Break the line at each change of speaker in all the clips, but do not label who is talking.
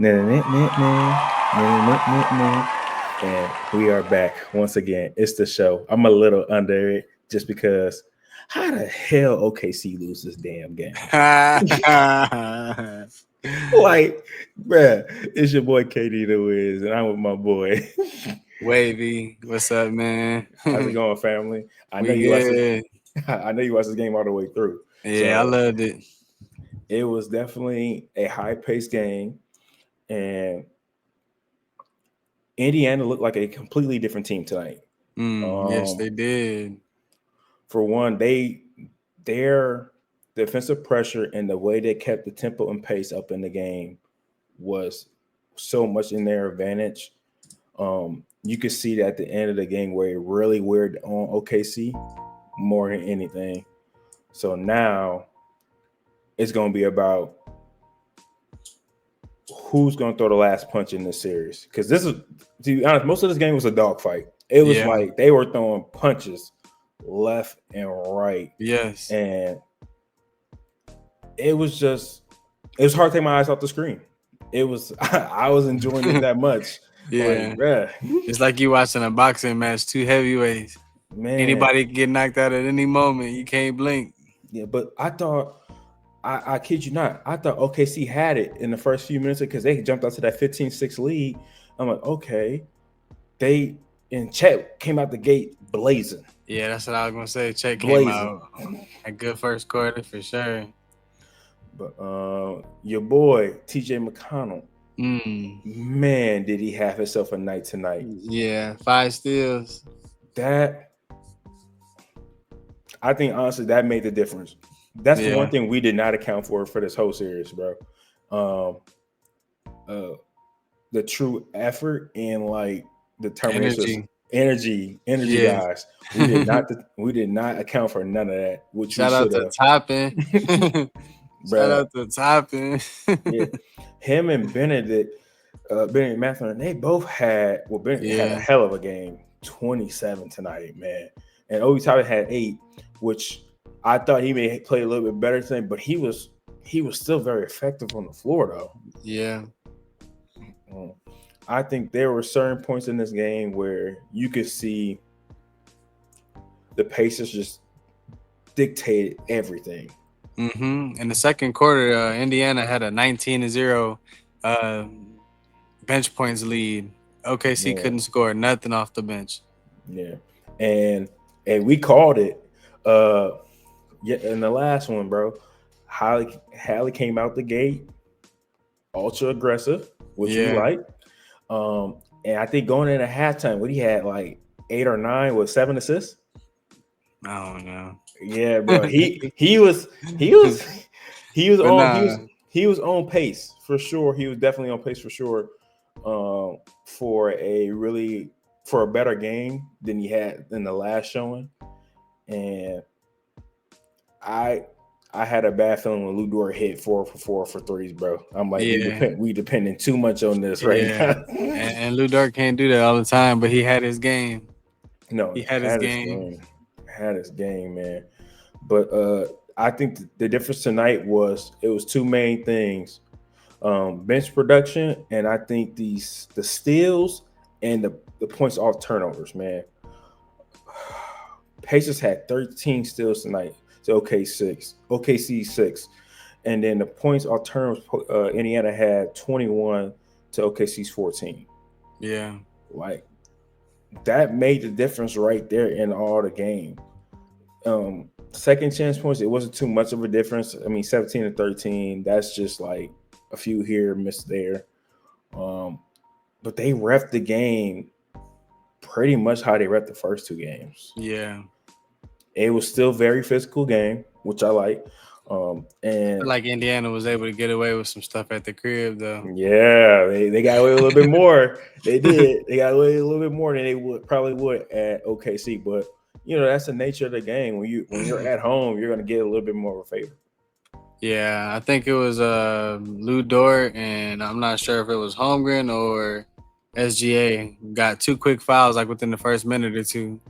Nah, nah, nah, nah, nah, nah, nah, nah. And we are back once again. It's the show. I'm a little under it just because how the hell OKC lose this damn game? Like, bruh, it's your boy KD-WiZ, and I'm with my boy.
WavY, what's up, man?
How's it going, family? I know
We
you watched this.
good.
I know you watched this game all the way through.
Yeah, I
So
loved it.
it was definitely a high-paced game, and Indiana looked like a completely different team tonight.
Yes,
Um,
they did.
for one, their defensive pressure and the way they kept the tempo and pace up in the game was so much in their advantage. You could see that at the end of the game where it really weird on OKC more than anything. So now it's going to be about who's going to throw the last punch in this series. Because this is, to be honest, most of this game was a dogfight. It was
Yeah.
like they were throwing punches left and right.
Yes.
And it was hard to take my eyes off the screen. It was I was enjoying it that much.
Yeah.
Like, bruh.
It's like you watching a boxing match, two heavyweights.
Man.
Anybody can get knocked out at any moment. You can't blink.
Yeah, but I thought I kid you not, I thought OKC had it in the first few minutes because they jumped out to that 15-6 lead. I'm like, okay. And Chet came out the gate blazing.
Yeah, that's what I was gonna say. Chet came out a good first quarter for sure.
But your boy TJ McConnell, man, did he have himself a night tonight?
Yeah, 5 steals.
That I think honestly that made the difference. That's the one thing we did not account for this whole series, bro. The true effort and like determination, energy, guys. We did not account for none of that. Which
shout out to Toppin. Shout out to Toppin.
Yeah, him and Benedict Mathurin, they both had Benedict had a hell of a game. 27 tonight, man. And Obi Toppin had 8, which I thought he may play a little bit better tonight, but he was still very effective on the floor though.
Yeah.
I think there were certain points in this game where you could see the Pacers just dictated everything.
In the second quarter, Indiana had a 19-0 bench points lead. OKC couldn't score nothing off the bench.
Yeah, and we called it. In the last one, bro, Hallie came out the gate, ultra aggressive, which we like. And I think going into halftime, what he had like 8 or 9 with 7 assists.
I don't know.
Yeah, bro. He was on pace for sure. He was definitely on pace for sure. For a better game than he had in the last showing. And I had a bad feeling when Lou Dort hit 4 for 4 for threes, bro. I'm like, we depending too much on this right now.
And Lou Dort can't do that all the time, but he had his game.
No,
he had his game.
Had his game, man. But I think the difference tonight was 2 main things: bench production, and I think the steals and the points off turnovers, man. Pacers had 13 steals tonight to OKC 6. And then the points off turnovers, Indiana had 21 to OKC's 14.
Yeah.
Like, that made the difference right there in all the game. Second chance points, it wasn't too much of a difference. I mean, 17 to 13, that's just like a few here, missed there. But they reffed the game pretty much how they reffed the first 2 games.
Yeah.
It was still very physical game, which I like. And
like Indiana was able to get away with some stuff at the crib, though.
Yeah, they got away a little bit more. They did. They got away a little bit more than they probably would at OKC. But that's the nature of the game. When you're at home, you're going to get a little bit more of a favor.
Yeah, I think it was Lou Dort, and I'm not sure if it was Holmgren or SGA got 2 quick fouls like within the first minute or 2.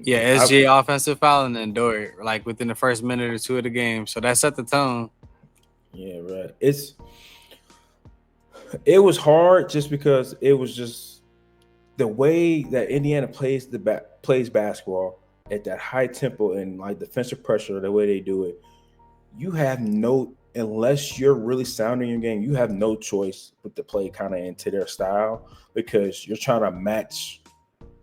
Yeah, SGA offensive foul and then Dort like within the first minute or 2 of the game. So that set the tone.
Yeah, right. It was hard just because it was just the way that Indiana plays basketball at that high tempo and like defensive pressure, the way they do it. You have no, unless you're really sound in your game, you have no choice but to play kind of into their style because you're trying to match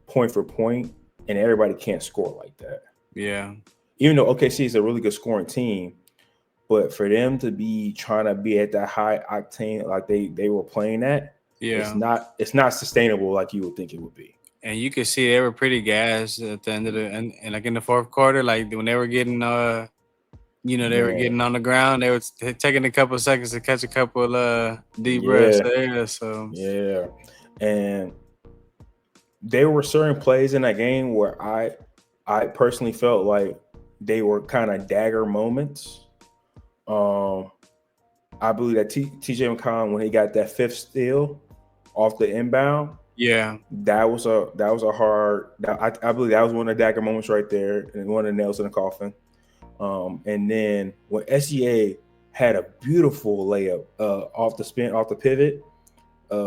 point for point, and everybody can't score like that.
Yeah.
Even though OKC is a really good scoring team, but for them to be trying to be at that high octane like they were playing at,
Yeah.
it's not sustainable like you would think it would be.
And you could see they were pretty gassed at the end of the and like in the fourth quarter, like when they were getting they were getting on the ground, they were taking a couple of seconds to catch a couple deep breaths.
Yeah. And there were certain plays in that game where I personally felt like they were kind of dagger moments. I believe that TJ McConnell, when he got that fifth steal off the inbound, that was a hard. I believe that was one of the dagger moments right there, and one of the nails in the coffin. And then when SGA had a beautiful layup off the pivot,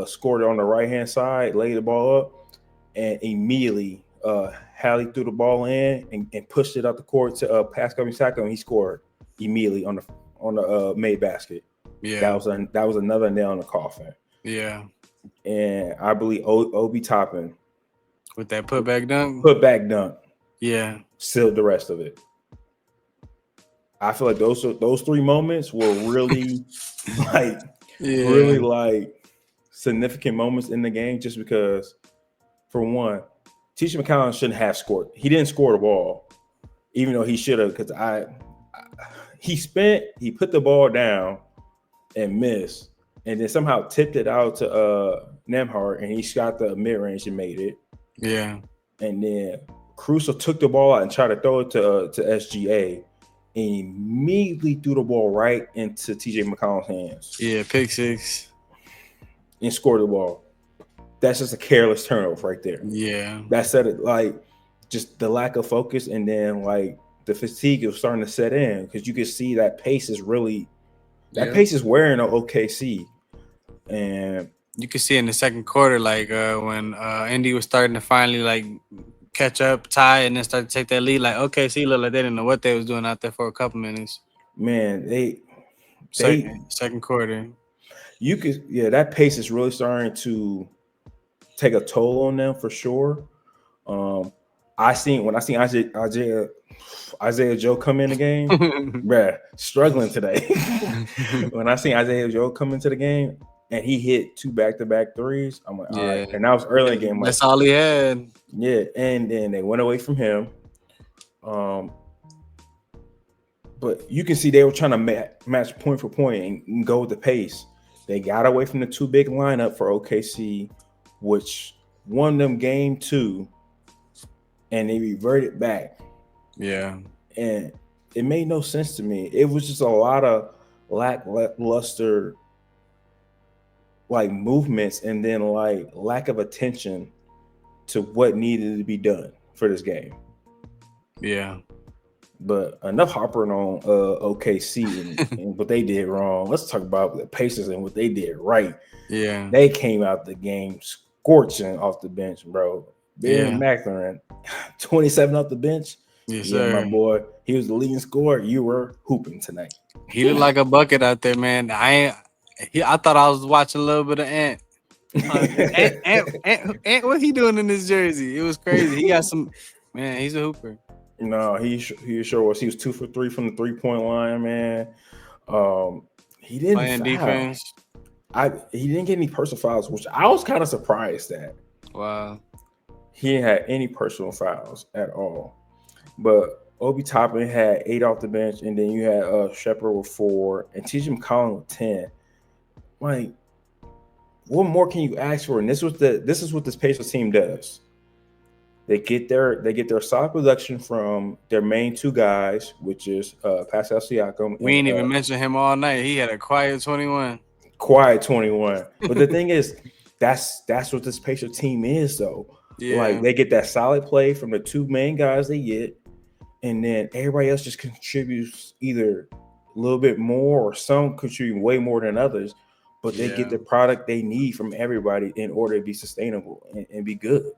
scored it on the right hand side, laid the ball up, and immediately Hallie threw the ball in and pushed it up the court to Pascal Siakam, and he scored immediately on the made basket.
Yeah,
that was another nail in the coffin.
Yeah,
and I believe Obi Toppin
with that putback dunk, yeah,
sealed the rest of it. I feel like those three moments were really really like significant moments in the game, just because, for one, TJ McConnell shouldn't have scored. He didn't score the ball, even though he should have, because he put the ball down and missed, and then somehow tipped it out to Nembhard, and he shot the mid range and made it.
Yeah,
and then Caruso took the ball out and tried to throw it to SGA, and immediately threw the ball right into TJ McConnell's hands.
Yeah, pick six.
And scored the ball. That's just a careless turnover right there.
Yeah.
That said it, like, just the lack of focus, and then like the fatigue was starting to set in, because you could see that pace is really pace is wearing on OKC. And
you could see in the second quarter, like when Indy was starting to finally like catch up, tie, and then start to take that lead. Like OKC looked like they didn't know what they was doing out there for a couple minutes.
Man,
second quarter.
You could, that pace is really starting to take a toll on them for sure. When I seen Isaiah Joe come in the game, bruh, struggling today. When I seen Isaiah Joe come into the game and he hit 2 back-to-back threes, I'm like, all right. And that was early in the game.
That's all he had.
Yeah, and then they went away from him. But you can see they were trying to match point for point and go with the pace. They got away from the too big lineup for OKC, which won them game 2, and they reverted back.
Yeah.
And it made no sense to me. It was just a lot of lackluster like movements, and then like lack of attention to what needed to be done for this game.
Yeah.
But enough hopping on OKC and what they did wrong. Let's talk about the Pacers and what they did right.
Yeah.
They came out the game scorching off the bench, bro. Ben McLaren, 27 off the bench.
Yes, sir.
My boy. He was the leading scorer. You were hooping tonight.
He looked like a bucket out there, man. I thought I was watching a little bit of Ant. Ant, what he doing in this jersey? It was crazy. He got some, man. He's a hooper.
No, he sure was. He was 2 for 3 from the 3-point line, man. He didn't
playing defense.
He didn't get any personal fouls, which I was kind of surprised at.
Wow.
He didn't have any personal fouls at all. But Obi Toppin had 8 off the bench, and then you had Shepard with 4 and TJ McConnell with 10. Like, what more can you ask for? And this is what this Pacers team does. They get their solid production from their main 2 guys, which is Pascal Siakam.
We ain't even mentioned him all night. He had a quiet 21.
Quiet 21. But the thing is, that's what this Pacers team is, though. Yeah. Like, they get that solid play from the 2 main guys they get, and then everybody else just contributes either a little bit more or some contribute way more than others. but they get the product they need from everybody in order to be sustainable and be good.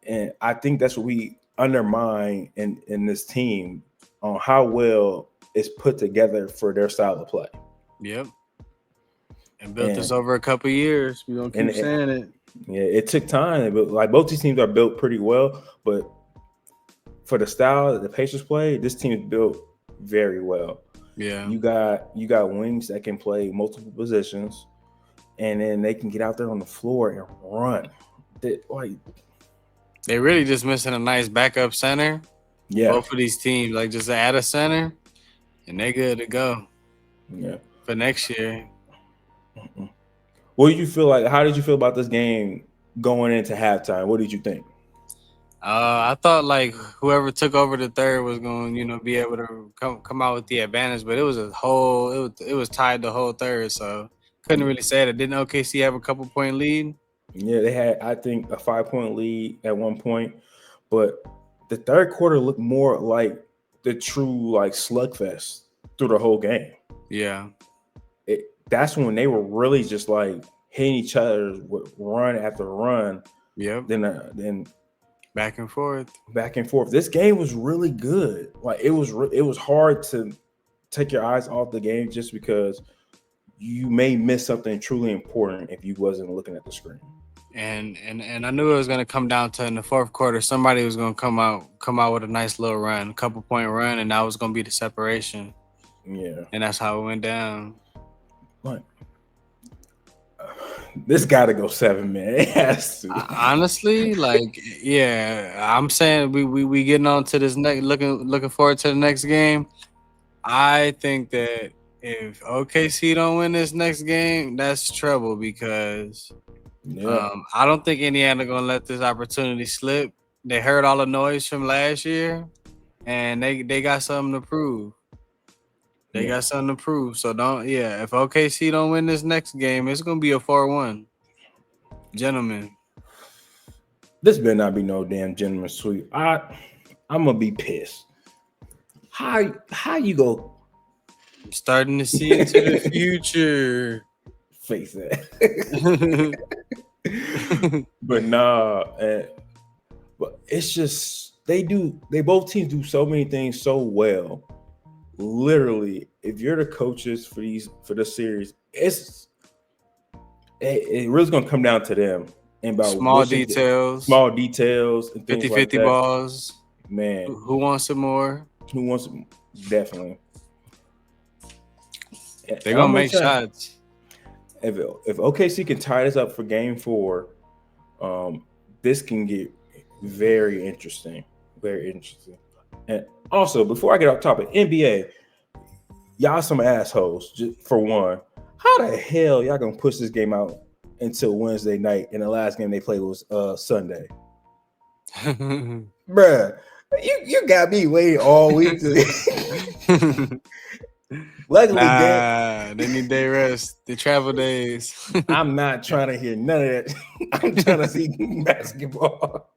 And I think that's what we undermine in this team on how well it's put together for their style of play.
Yep. And built this over a couple of years. We're going to keep saying it.
Yeah, it took time. But like both these teams are built pretty well, but for the style that the Pacers play, this team is built very well.
Yeah.
You got wings that can play multiple positions, and then they can get out there on the floor and run.
They really just missing a nice backup center.
Yeah.
Both of these teams, like just add a center, and they good to go.
Yeah.
For next year.
What did you feel like? How did you feel about this game going into halftime? What did you think?
I thought like whoever took over the third was going, be able to come out with the advantage, but it was it was tied the whole third, so couldn't really say that. Didn't OKC have a couple-point lead?
Yeah, they had, I think, a 5-point lead at one point, but the third quarter looked more like the true like slugfest through the whole game.
Yeah,
that's when they were really just like hitting each other with run after run.
Yep.
Then
back and forth.
This game was really good. Like it was hard to take your eyes off the game just because you may miss something truly important if you wasn't looking at the screen.
And I knew it was going to come down to in the fourth quarter, somebody was going to come out with a nice little run, a couple-point run, and that was going to be the separation.
Yeah.
And that's how it went down.
But this got to go 7, man. It has to.
Honestly, I'm saying we getting on to this next, looking forward to the next game. I think that if OKC don't win this next game, that's trouble because I don't think Indiana gonna let this opportunity slip. They heard all the noise from last year, and they got something to prove. They got something to prove. So if OKC don't win this next game, it's gonna be a 4-1. Gentlemen.
This better not be no damn gentleman sweep. I'm gonna be pissed. How you go?
I'm starting to see into the future.
Face that. But nah, but it's just they both teams do so many things so well. Literally, if you're the coaches for this series, it really gonna come down to them and about
small details
and
50-50
like
balls.
Man,
who wants it more?
Who wants it? Definitely.
They're gonna make shots.
If OKC can tie this up for game 4, this can get very interesting. Very interesting. And also, before I get off topic, NBA, y'all some assholes. Just for one, how the hell y'all gonna push this game out until Wednesday night? And the last game they played was Sunday. Bruh, you got me waiting all week. Luckily,
they need day rest. The travel days.
I'm not trying to hear none of that. I'm trying to see basketball.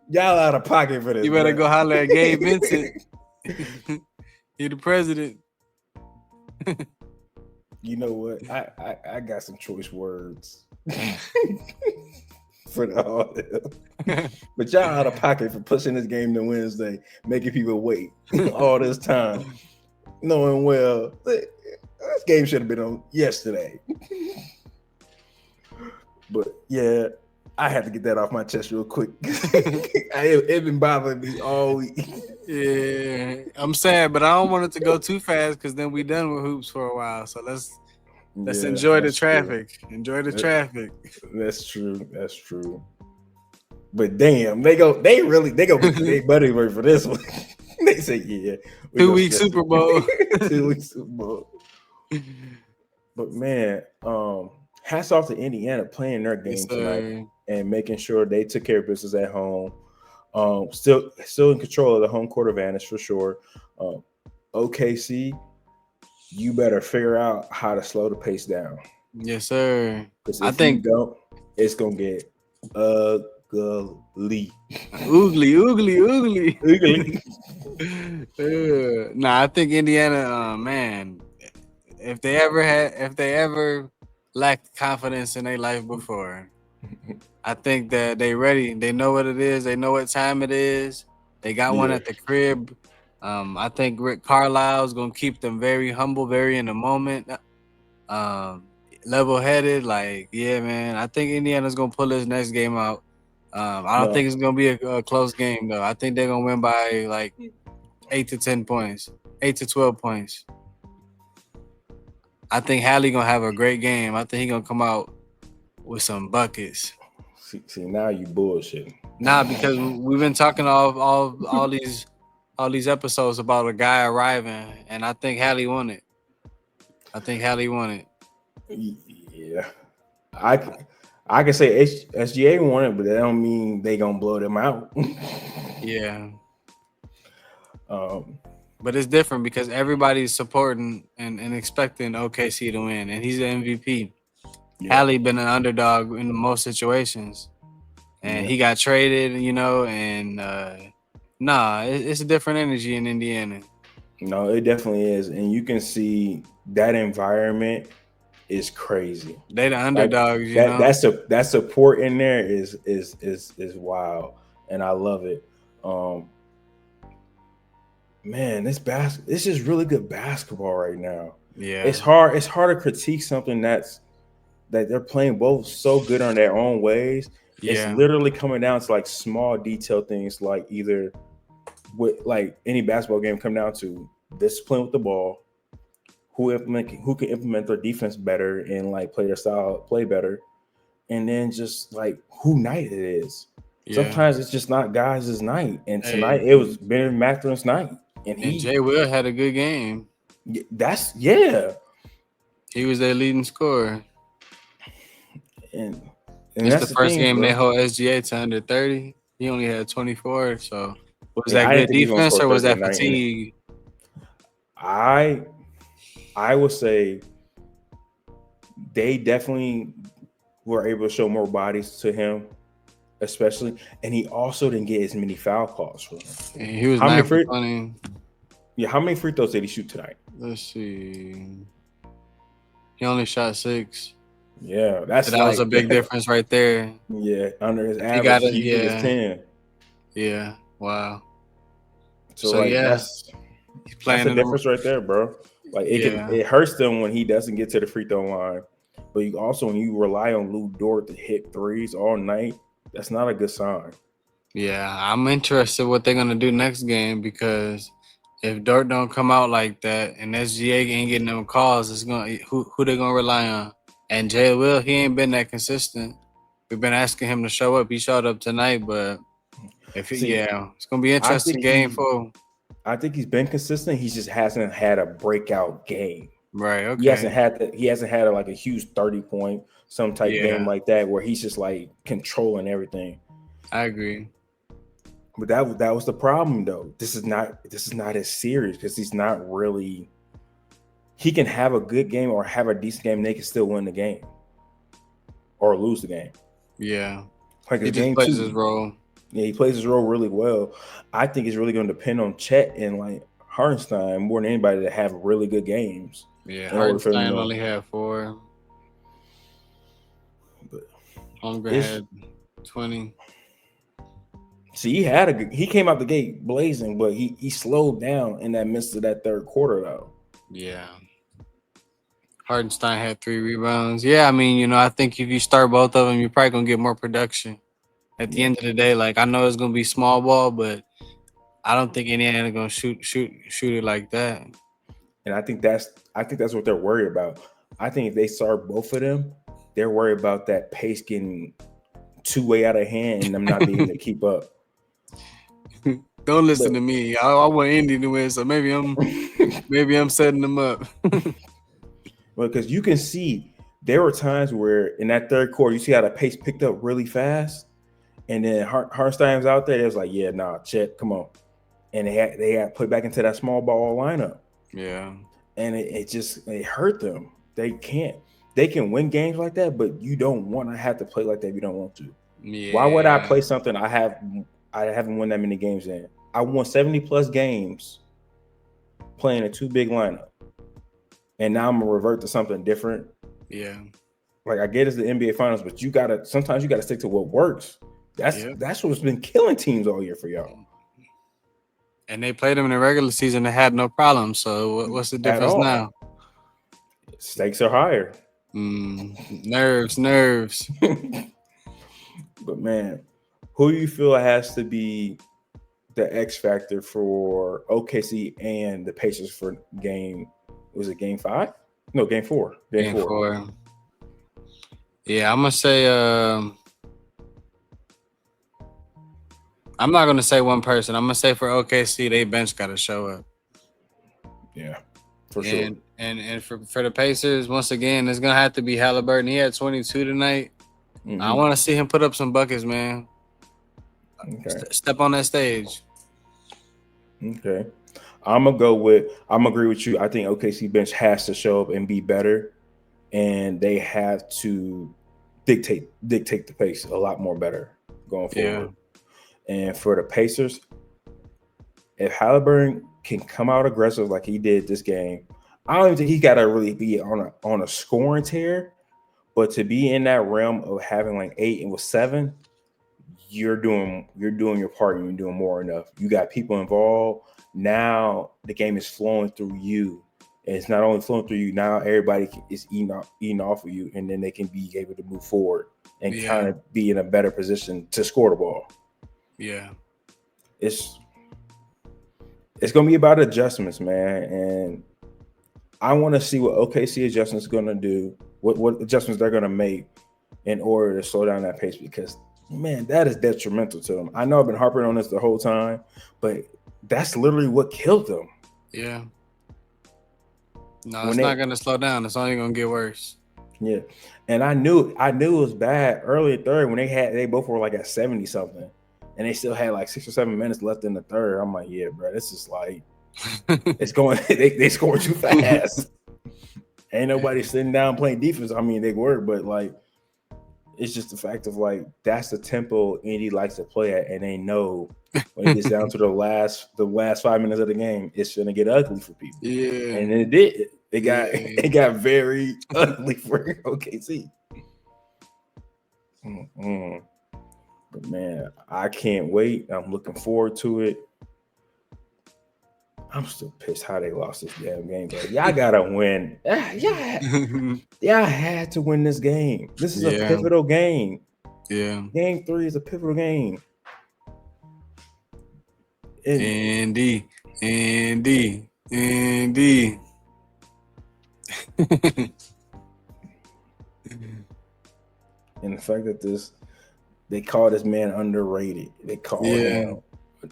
Y'all out of pocket for this.
You better go holler at Gabe Vincent. You're the president.
You know what? I got some choice words for the all. But y'all out of pocket for pushing this game to Wednesday, making people wait all this time, knowing well this game should have been on yesterday. But yeah, I had to get that off my chest real quick. It been bothering me all week.
Yeah, I'm sad, but I don't want it to go too fast because then we done with hoops for a while. So let's enjoy the traffic. True. Enjoy the traffic.
That's true. That's true. But damn, they go big buddy word for this one. They say, yeah.
2-week Super Bowl.
2-week Super Bowl. But man, hats off to Indiana playing their game tonight and making sure they took care of business at home. Still in control of the home court advantage for sure. OKC, you better figure out how to slow the pace down.
Yes, sir.
I think it's gonna get ugly. Oogly.
Nah, I think Indiana, man, if they ever lacked confidence in their life before, I think that they ready. They know what it is. They know what time it is. They got one
Yeah.
at the crib. I think Rick Carlisle's gonna keep them very humble, very in the moment, level-headed. Like, yeah, man. I think Indiana's gonna pull this next game out. I don't think
No.
it's gonna be a close game though. I think they're gonna win by like 8 to 10 points, 8 to 12 points. I think Hallie gonna have a great game. I think he gonna come out with some buckets.
See, now you bullshit.
Nah, because we've been talking all these episodes about a guy arriving, and I think Hallie won it.
Yeah. I can say SGA won it, but that don't mean they gonna blow them out.
Yeah. But it's different because everybody's supporting and expecting OKC to win, and he's the MVP.
Yeah.
Hallie been an underdog in most situations, and he got traded, and it's a different energy in Indiana.
No, it definitely is, and you can see that environment is crazy.
They the underdogs,
That support in there is wild, and I love it. Man, this is really good basketball right now.
Yeah,
it's hard to critique something that they're playing both so good on their own ways.
Yeah.
It's literally coming down to like small detail things, like either with like any basketball game come down to discipline with the ball, who can implement their defense better and like play their style play better, and then just like who night it is. Yeah. Sometimes it's just not guys' night, and tonight it was Ben Mathurin's night, and
Jay Will had a good game.
He
was their leading scorer,
and
it's the first game they hold SGA to under 30. He only had 24. So was that good defense or was that fatigue?
I would say they definitely were able to show more bodies to him, especially, and he also didn't get as many foul calls for him.
And he was 9 for 20.
Yeah, how many free throws did he shoot tonight?
Let's see. He only shot 6.
Yeah,
that was a big difference right there.
Yeah, under his average, he was 10.
Yeah, wow.
So like, that's a difference right there, bro. Like it hurts them when he doesn't get to the free throw line, but you also when you rely on Lou Dort to hit threes all night, that's not a good sign.
Yeah, I'm interested what they're gonna do next game because if Dort don't come out like that and SGA ain't getting them calls, it's gonna who they gonna rely on? And Jay Will, he ain't been that consistent. We've been asking him to show up. He showed up tonight, but it's gonna be interesting game 4.
I think he's been consistent. He just hasn't had a breakout game.
Right. Okay.
He hasn't had like a huge 30-point some type game like that where he's just like controlling everything.
I agree.
But that was the problem though. This is not as serious because he's not really. He can have a good game or have a decent game, and they can still win the game or lose the game.
Yeah,
like
he just plays his role.
Yeah, he plays his role really well. I think it's really going to depend on Chet and like Hartenstein more than anybody to have really good games.
Yeah, Hartenstein only had 4. But Holmgren had 20.
See, he came out the gate blazing, but he slowed down in that midst of that third quarter though.
Yeah. Hartenstein had 3 rebounds. Yeah, I mean, I think if you start both of them, you're probably gonna get more production. At the end of the day, like I know it's gonna be small ball, but I don't think Indiana gonna shoot it like that.
And I think that's what they're worried about. I think if they start both of them, they're worried about that pace getting too way out of hand and them not being able to keep up.
Don't listen to me. I want Indy to win, so maybe I'm setting them up.
Well, because you can see there were times where in that third quarter, you see how the pace picked up really fast, and then Hartenstein was out there. It was like, yeah, nah, Chet, come on, and they had put back into that small ball lineup.
Yeah,
and it hurt them. They can win games like that, but you don't want to have to play like that if you don't want to.
Yeah.
Why would I play something I haven't won that many games in? I won 70+ games playing a 2 big lineup. and now I'm gonna revert to something different.
Yeah.
Like I get it's the NBA Finals, but sometimes you gotta stick to what works. That's what's been killing teams all year for y'all.
And they played them in the regular season and had no problem. So what's the difference now?
Stakes are higher.
Nerves.
But man, who do you feel has to be the X factor for OKC and the Pacers for game? Was it game 5? No, game 4. Game 4.
Yeah, I'm gonna say. I'm not gonna say one person. I'm gonna say for OKC, they bench got to show up.
Yeah, for sure.
And for the Pacers, once again, it's gonna have to be Halliburton. He had 22 tonight. I want to see him put up some buckets, man. Okay. Step on that stage.
Okay. I'm agree with you. I think OKC bench has to show up and be better, and they have to dictate the pace a lot more better going forward. And for the Pacers, if Halliburton can come out aggressive like he did this game, I don't even think he got to really be on a scoring tear, but to be in that realm of having like 8 and with 7, you're doing your part. You're doing more enough. You got people involved. Now the game is flowing through you. And it's not only flowing through you. Now everybody is eating off of you, and then they can be able to move forward and kind of be in a better position to score the ball.
Yeah,
it's gonna be about adjustments, man, and I want to see what OKC adjustments going to do, what adjustments they're going to make in order to slow down that pace, because man, that is detrimental to them. I know I've been harping on this the whole time, but that's literally what killed them.
Yeah. No, it's not going to slow down. It's only going to get worse.
Yeah, and I knew it was bad early in third when they both were like at 70 something. And they still had like 6 or 7 minutes left in the third. I'm like, yeah, bro, this is like, it's going, they scored too fast. Ain't nobody sitting down playing defense. I mean, they were, but like, it's just the fact of like, that's the tempo Indy likes to play at. And they know when it gets down to the last 5 minutes of the game, it's going to get ugly for people.
Yeah.
And it did. It got very ugly for OKC. But man, I can't wait. I'm looking forward to it. I'm still pissed how they lost this damn game. But y'all gotta win. Y'all had to win this game. This is a pivotal game.
Yeah.
Game 3 is a pivotal game.
Andy. And
the fact that they call this man underrated. They call him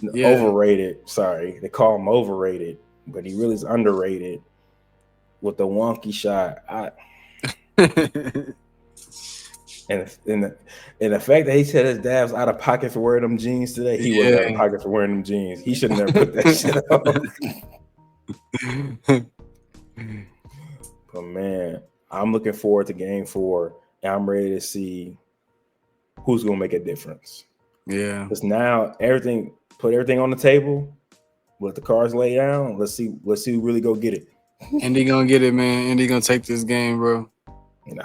overrated. Sorry. They call him overrated, but he really is underrated with the wonky shot. And the fact that he said his dad was out of pocket for wearing them jeans today, he was out of pocket for wearing them jeans. He should have never put that shit on. But man, I'm looking forward to game 4, and I'm ready to see who's gonna make a difference.
Yeah.
Because now put everything on the table, let the cards lay down. Let's see who really go get it.
Indy gonna get it, man. Indy gonna take this game, bro.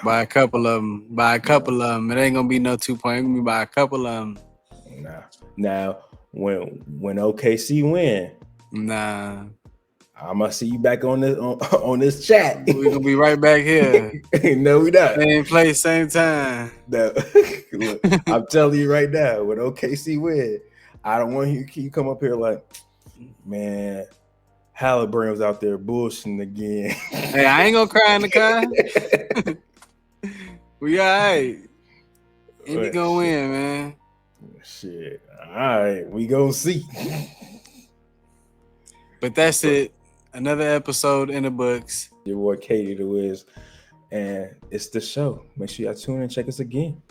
By a couple of them. It ain't gonna be no 2 point. It's gonna be by a couple of them.
Now, when OKC win, I'm gonna see you back on this chat.
We're gonna be right back here.
No, we not.
Same place, same time.
No. Look, I'm telling you right now, when OKC win, I don't want you come up here like, man, Halliburton was out there bullshitting again.
Hey, I ain't gonna cry in the car. We all right. Indy gonna win, man.
Shit. All right, we gonna see.
But that's it. Another episode in the books.
Your boy Katie DA-WiZ, and it's the show. Make sure y'all tune in and check us again.